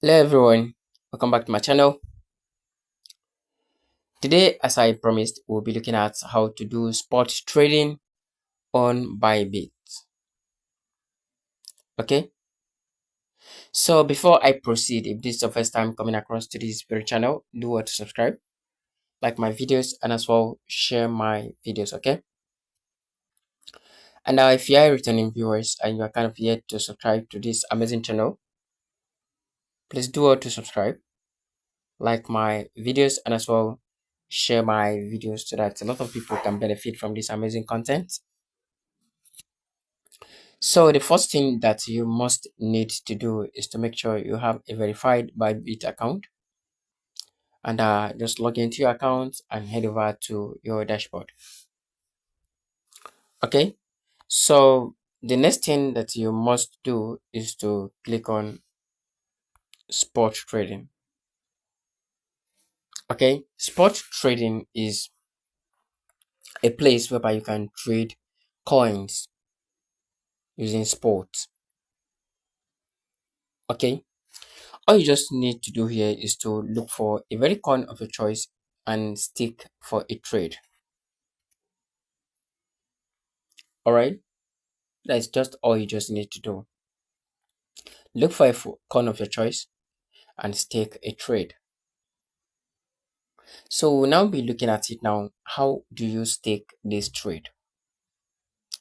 Hello everyone, welcome back to my channel. Today, as I promised, we'll be looking at how to do spot trading on Bybit. Okay, so before I proceed, if this is your first time coming across to this very channel, do what to subscribe, like my videos, and as well share my videos. Okay, and now if you are returning viewers and you are kind of yet to subscribe to this amazing channel, please do what to subscribe, like my videos, and as well share my videos so that a lot of people can benefit from this amazing content. So the first thing that you must need to do is to make sure you have a verified Bybit account, and just log into your account and head over to your dashboard. Okay, so the next thing that you must do is to click on spot trading. Okay, spot trading is a place whereby you can trade coins using spot. Okay, all you just need to do here is to look for a very coin of your choice and stick for a trade. All right, that's just all you just need to do. Look for a coin of your choice and stake a trade. So we'll now be looking at it now. How do you stake this trade?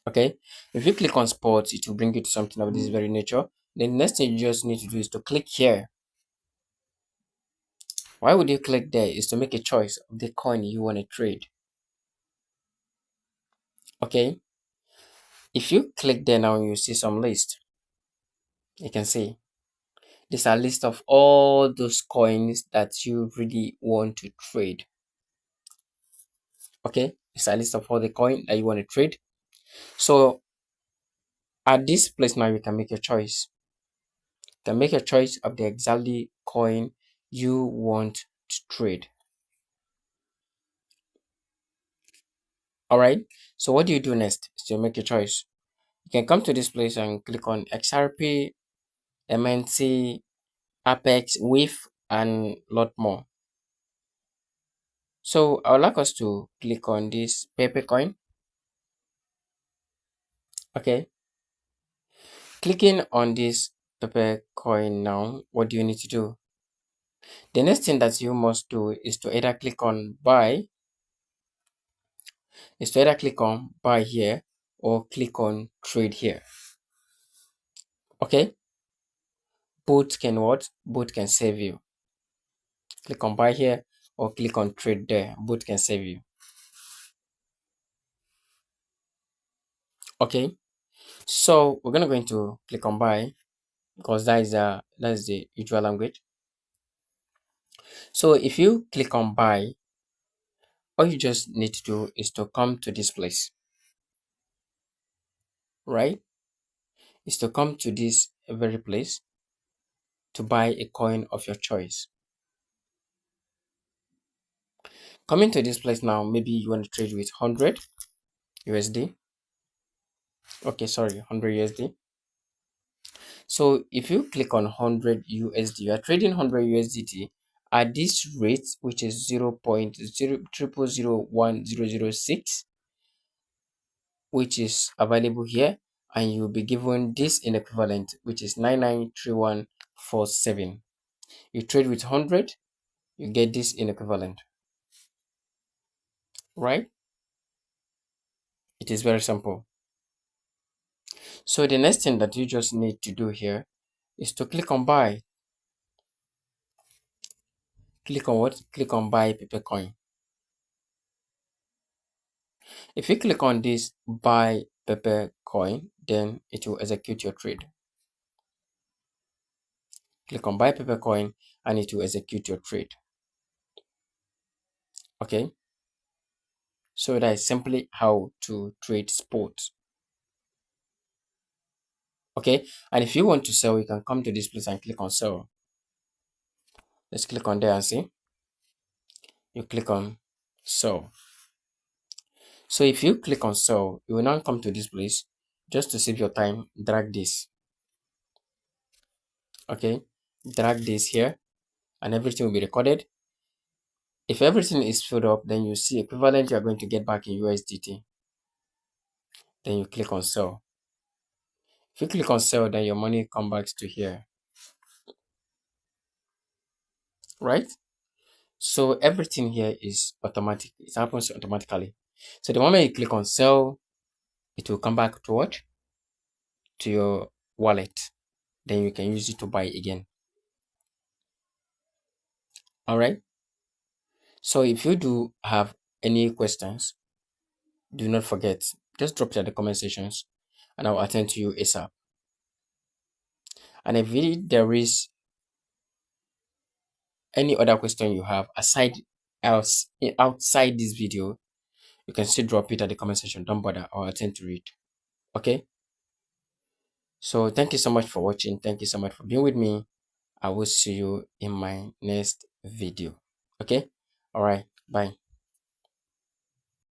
Okay, if you click on sports, it will bring you to something of this very nature. The next thing you just need to do is to click here. Why would you click there? Is to make a choice of the coin you want to trade. Okay, if you click there now, you see some list. You can see these are list of all those coins that you really want to trade. Okay, it's a list of all the coin that you want to trade. So at this place now, you can make your choice. You can make a choice of the exactly coin you want to trade. All right, so what do you do next is to make your choice. You can come to this place and click on XRP, MNC, Apex, WIF, and lot more. So I would like us to click on this paper coin. Okay, clicking on this paper coin now, what do you need to do? The next thing that you must do is to either click on buy here or click on trade here. Okay, both can what? Both can save you. Click on buy here or click on trade there. Both can save you. Okay, so we're gonna go into click on buy because that's the usual language. So if you click on buy, all you just need to do is to come to this place, right? Is to come to this very place to buy a coin of your choice. Coming to this place now, maybe you want to trade with 100 USD. Okay, sorry, 100 USD. So if you click on 100 USD, you are trading 100 USDT at this rate, which is 0.0001006, which is available here, and you'll be given this in equivalent, which is 993147. You trade with 100, you get this in equivalent, right? It is very simple. So the next thing that you just need to do here is to click on buy. Click on what? Click on buy paper coin. If you click on this buy paper coin, then it will execute your trade. Click on buy paper coin and it will execute your trade. Okay. So that is simply how to trade sports. Okay. And if you want to sell, you can come to this place and click on sell. Let's click on there and see. You click on sell. So if you click on sell, you will now come to this place. Just to save your time, drag this. Okay, drag this here, and everything will be recorded. If everything is filled up, then you see equivalent you are going to get back in USDT. Then you click on sell. If you click on sell, then your money comes back to here, right? So everything here is automatic. It happens automatically. So the moment you click on sell, it will come back to what? To your wallet. Then you can use it to buy again. All right. So if you do have any questions, do not forget, just drop it in the comment sections and I'll attend to you ASAP. And if really there is any other question you have else outside this video, you can still drop it at the comment section. Don't bother, I'll attend to it. Okay. So thank you so much for watching. Thank you so much for being with me. I will see you in my next video. Okay. All right. Bye.